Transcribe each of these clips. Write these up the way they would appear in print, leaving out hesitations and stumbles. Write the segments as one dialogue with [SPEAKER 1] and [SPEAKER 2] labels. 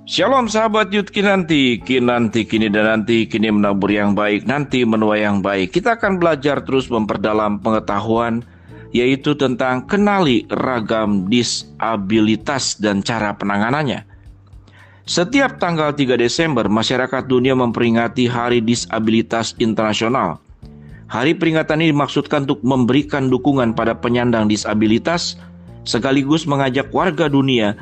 [SPEAKER 1] Shalom sahabat Yud Kinanti, kini dan nanti, kini menabur yang baik, nanti menuai yang baik. Kita akan belajar terus memperdalam pengetahuan, yaitu tentang kenali ragam disabilitas dan cara penanganannya. Setiap tanggal 3 Desember, masyarakat dunia memperingati Hari Disabilitas Internasional. Hari peringatan ini dimaksudkan untuk memberikan dukungan pada penyandang disabilitas, sekaligus mengajak warga dunia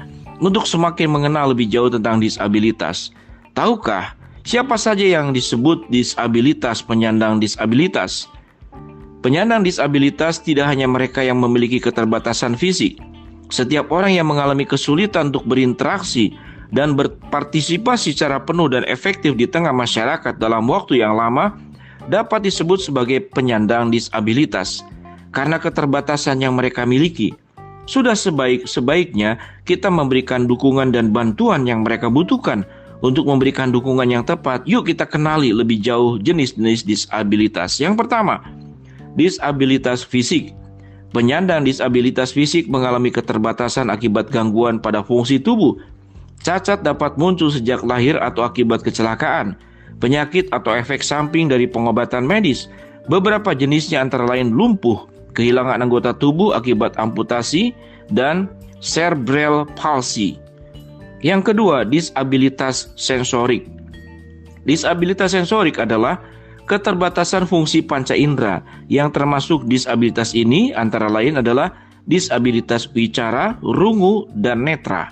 [SPEAKER 1] untuk semakin mengenal lebih jauh tentang disabilitas. Tahukah siapa saja yang disebut disabilitas penyandang disabilitas? Penyandang disabilitas tidak hanya mereka yang memiliki keterbatasan fisik. Setiap orang yang mengalami kesulitan untuk berinteraksi dan berpartisipasi secara penuh dan efektif di tengah masyarakat dalam waktu yang lama dapat disebut sebagai penyandang disabilitas karena keterbatasan yang mereka miliki. Sudah sebaik-sebaiknya kita memberikan dukungan dan bantuan yang mereka butuhkan. Untuk memberikan dukungan yang tepat, yuk kita kenali lebih jauh jenis-jenis disabilitas. Yang pertama, disabilitas fisik. Penyandang disabilitas fisik mengalami keterbatasan akibat gangguan pada fungsi tubuh. Cacat dapat muncul sejak lahir atau akibat kecelakaan, penyakit atau efek samping dari pengobatan medis. Beberapa jenisnya antara lain lumpuh, kehilangan anggota tubuh akibat amputasi, dan cerebral palsy. Yang kedua, disabilitas sensorik. Disabilitas sensorik adalah keterbatasan fungsi panca indera. Yang termasuk disabilitas ini antara lain adalah disabilitas wicara, rungu, dan netra.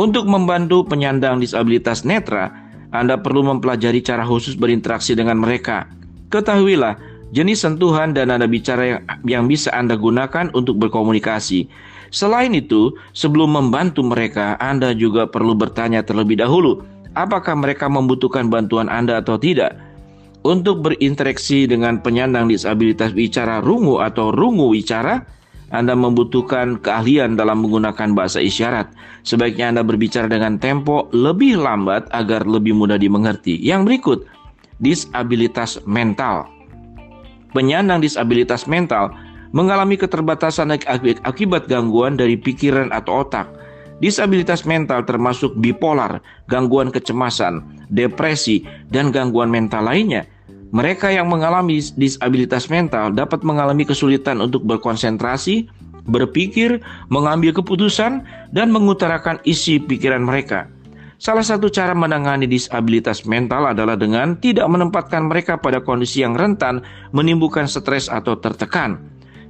[SPEAKER 1] Untuk membantu penyandang disabilitas netra, Anda perlu mempelajari cara khusus berinteraksi dengan mereka. Ketahuilah, jenis sentuhan dan nada bicara yang bisa Anda gunakan untuk berkomunikasi. Selain itu, sebelum membantu mereka, Anda juga perlu bertanya terlebih dahulu, apakah mereka membutuhkan bantuan Anda atau tidak. Untuk berinteraksi dengan penyandang disabilitas wicara rungu atau rungu wicara, Anda membutuhkan keahlian dalam menggunakan bahasa isyarat. Sebaiknya Anda berbicara dengan tempo lebih lambat agar lebih mudah dimengerti. Yang berikut, disabilitas mental. Penyandang disabilitas mental mengalami keterbatasan akibat gangguan dari pikiran atau otak. Disabilitas mental termasuk bipolar, gangguan kecemasan, depresi, dan gangguan mental lainnya. Mereka yang mengalami disabilitas mental dapat mengalami kesulitan untuk berkonsentrasi, berpikir, mengambil keputusan, dan mengutarakan isi pikiran mereka. Salah satu cara menangani disabilitas mental adalah dengan tidak menempatkan mereka pada kondisi yang rentan menimbulkan stres atau tertekan.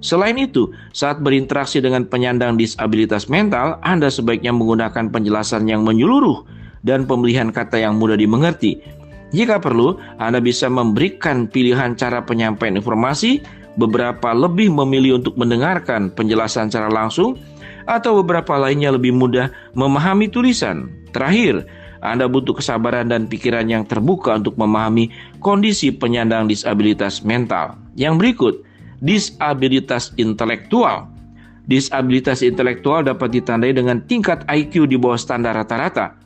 [SPEAKER 1] Selain itu, saat berinteraksi dengan penyandang disabilitas mental, Anda sebaiknya menggunakan penjelasan yang menyeluruh dan pemilihan kata yang mudah dimengerti. Jika perlu, Anda bisa memberikan pilihan cara penyampaian informasi, beberapa lebih memilih untuk mendengarkan penjelasan secara langsung, atau beberapa lainnya lebih mudah memahami tulisan. Terakhir, Anda butuh kesabaran dan pikiran yang terbuka untuk memahami kondisi penyandang disabilitas mental. Yang berikut, disabilitas intelektual. Disabilitas intelektual dapat ditandai dengan tingkat IQ di bawah standar rata-rata,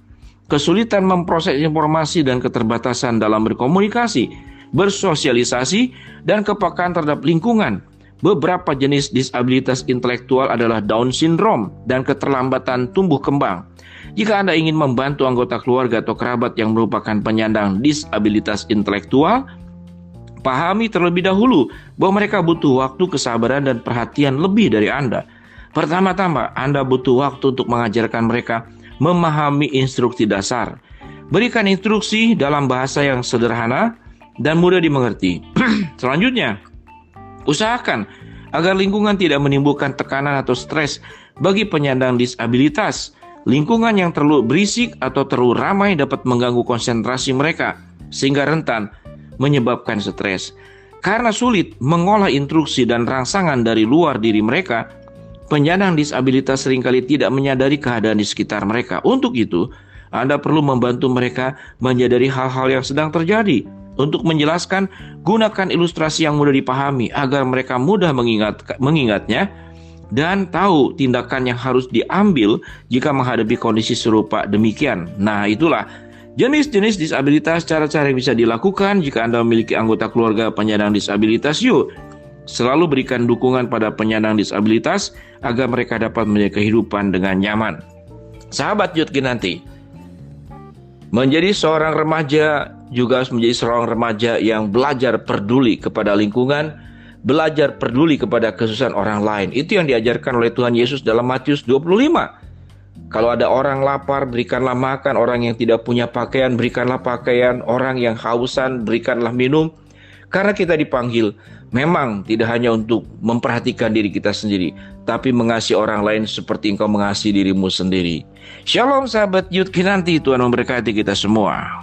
[SPEAKER 1] kesulitan memproses informasi dan keterbatasan dalam berkomunikasi, bersosialisasi, dan kepekaan terhadap lingkungan. Beberapa jenis disabilitas intelektual adalah Down syndrome dan keterlambatan tumbuh kembang. Jika Anda ingin membantu anggota keluarga atau kerabat yang merupakan penyandang disabilitas intelektual, pahami terlebih dahulu bahwa mereka butuh waktu, kesabaran, dan perhatian lebih dari Anda. Pertama-tama, Anda butuh waktu untuk mengajarkan mereka memahami instruksi dasar. Berikan instruksi dalam bahasa yang sederhana dan mudah dimengerti. Selanjutnya, usahakan agar lingkungan tidak menimbulkan tekanan atau stres bagi penyandang disabilitas. Lingkungan yang terlalu berisik atau terlalu ramai dapat mengganggu konsentrasi mereka, sehingga rentan menyebabkan stres. Karena sulit mengolah instruksi dan rangsangan dari luar diri mereka, penyandang disabilitas seringkali tidak menyadari keadaan di sekitar mereka. Untuk itu, Anda perlu membantu mereka menyadari hal-hal yang sedang terjadi. Untuk menjelaskan, gunakan ilustrasi yang mudah dipahami agar mereka mudah mengingatnya dan tahu tindakan yang harus diambil jika menghadapi kondisi serupa demikian. Nah, itulah jenis-jenis disabilitas, cara-cara yang bisa dilakukan jika Anda memiliki anggota keluarga penyandang disabilitas. Yuk, selalu berikan dukungan pada penyandang disabilitas agar mereka dapat memiliki kehidupan dengan nyaman. Sahabat Yud Kinanti, Menjadi seorang remaja juga harus menjadi seorang remaja yang belajar peduli kepada lingkungan, belajar peduli kepada kesusahan orang lain. Itu yang diajarkan oleh Tuhan Yesus dalam Matius 25. Kalau ada orang lapar, berikanlah makan. Orang yang tidak punya pakaian, berikanlah pakaian. Orang yang hausan, berikanlah minum. Karena kita dipanggil memang tidak hanya untuk memperhatikan diri kita sendiri, tapi mengasihi orang lain seperti engkau mengasihi dirimu sendiri. Shalom sahabat Yud Kinanti, Tuhan memberkati kita semua.